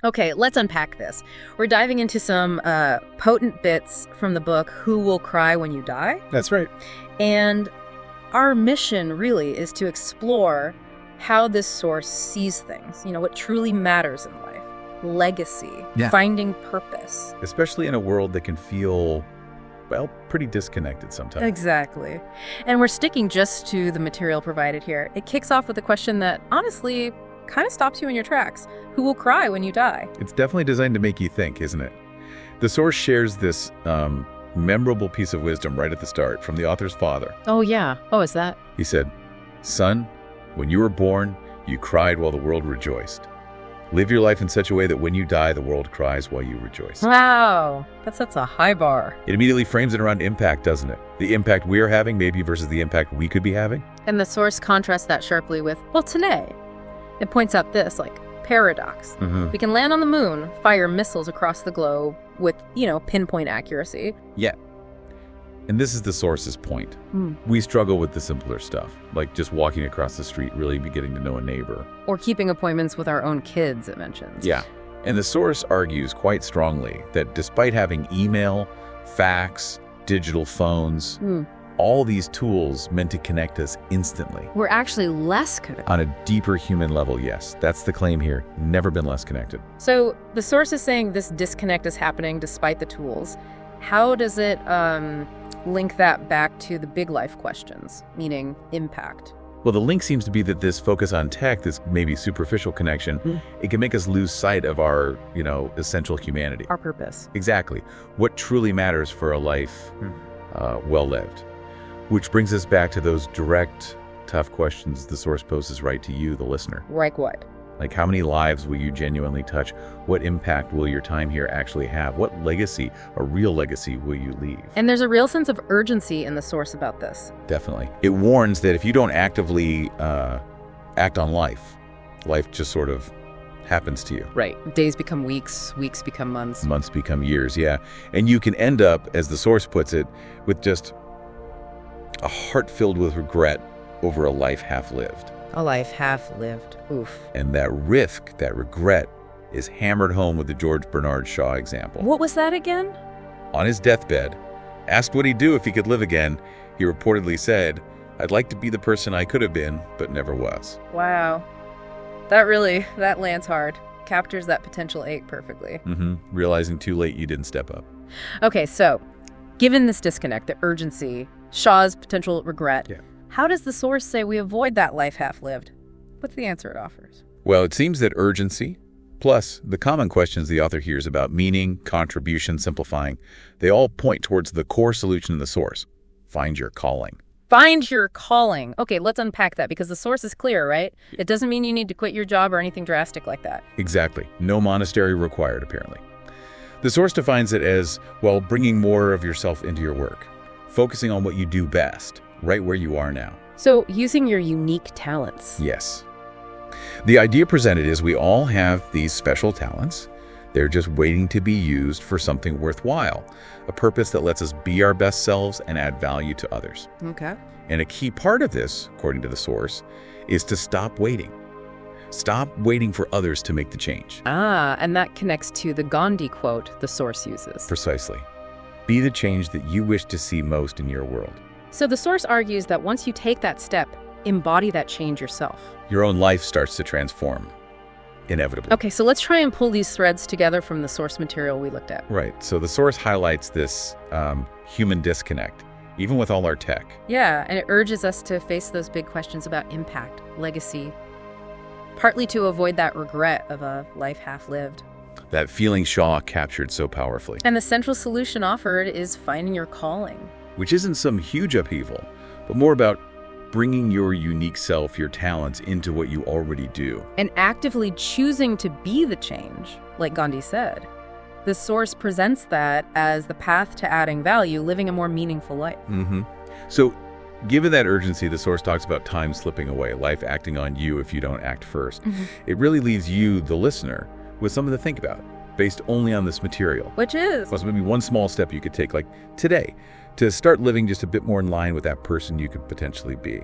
Okay, let's unpack this. We're diving into some potent bits from the book, Who Will Cry When You Die? That's right. And our mission really is to explore how this source sees things, what truly matters in life, legacy, finding purpose. Especially in a world that can feel, well, pretty disconnected sometimes. Exactly. And we're sticking just to the material provided here. It kicks off with a question that, honestly, kind of stops you in your tracks. Who will cry when you die? It's definitely designed to make you think, isn't it? The source shares this memorable piece of wisdom right at the start from the author's father. Oh, yeah. Oh, is that? He said, "Son, when you were born, you cried while the world rejoiced. Live your life in such a way that when you die, the world cries while you rejoice." Wow. That sets a high bar. It immediately frames it around impact, doesn't it? The impact we're having maybe versus the impact we could be having. And the source contrasts that sharply with, well, today. It points out this, paradox. We can land on the moon, fire missiles across the globe with, pinpoint accuracy. Yeah. And this is the source's point. We struggle with the simpler stuff, like just walking across the street, really getting to know a neighbor. Or keeping appointments with our own kids, it mentions. Yeah. And the source argues quite strongly that despite having email, fax, digital phones, all these tools meant to connect us instantly. We're actually less connected. On a deeper human level, yes. That's the claim here. Never been less connected. So the source is saying this disconnect is happening despite the tools. How does it link that back to the big life questions, meaning impact? Well, the link seems to be that this focus on tech, this maybe superficial connection, it can make us lose sight of our, essential humanity. Our purpose. Exactly. What truly matters for a life well-lived. Which brings us back to those direct, tough questions the source poses right to you, the listener. Like what? Like, how many lives will you genuinely touch? What impact will your time here actually have? What legacy, a real legacy, will you leave? And there's a real sense of urgency in the source about this. Definitely. It warns that if you don't actively act on life just sort of happens to you. Right. Days become weeks, weeks become months. Months become years, yeah. And you can end up, as the source puts it, with just a heart filled with regret over a life half-lived. A life half-lived. Oof. And that regret, is hammered home with the George Bernard Shaw example. What was that again? On his deathbed, asked what he'd do if he could live again, he reportedly said, "I'd like to be the person I could have been, but never was." Wow. That lands hard. Captures that potential ache perfectly. Realizing too late you didn't step up. Okay, so, given this disconnect, the urgency, Shaw's potential regret, how does the source say we avoid that life half-lived? What's the answer it offers? Well, it seems that urgency, plus the common questions the author hears about meaning, contribution, simplifying, they all point towards the core solution in the source. Find your calling. Find your calling. Okay, let's unpack that because the source is clear, right? It doesn't mean you need to quit your job or anything drastic like that. Exactly. No monastery required, apparently. The source defines it as, well, bringing more of yourself into your work. Focusing on what you do best, right where you are now. So, using your unique talents. Yes. The idea presented is we all have these special talents. They're just waiting to be used for something worthwhile, a purpose that lets us be our best selves and add value to others. Okay. And a key part of this, according to the source, is to stop waiting. Stop waiting for others to make the change. And that connects to the Gandhi quote the source uses. Precisely. Be the change that you wish to see most in your world. So the source argues that once you take that step, embody that change yourself. Your own life starts to transform, inevitably. Okay, so let's try and pull these threads together from the source material we looked at. Right, so the source highlights this human disconnect, even with all our tech. Yeah, and it urges us to face those big questions about impact, legacy, partly to avoid that regret of a life half-lived. That feeling Shaw captured so powerfully. And the central solution offered is finding your calling. Which isn't some huge upheaval, but more about bringing your unique self, your talents, into what you already do. And actively choosing to be the change, like Gandhi said. The source presents that as the path to adding value, living a more meaningful life. So, given that urgency, the source talks about time slipping away, life acting on you if you don't act first. It really leaves you, the listener, with something to think about, based only on this material. Which is? Plus maybe one small step you could take, like today, to start living just a bit more in line with that person you could potentially be.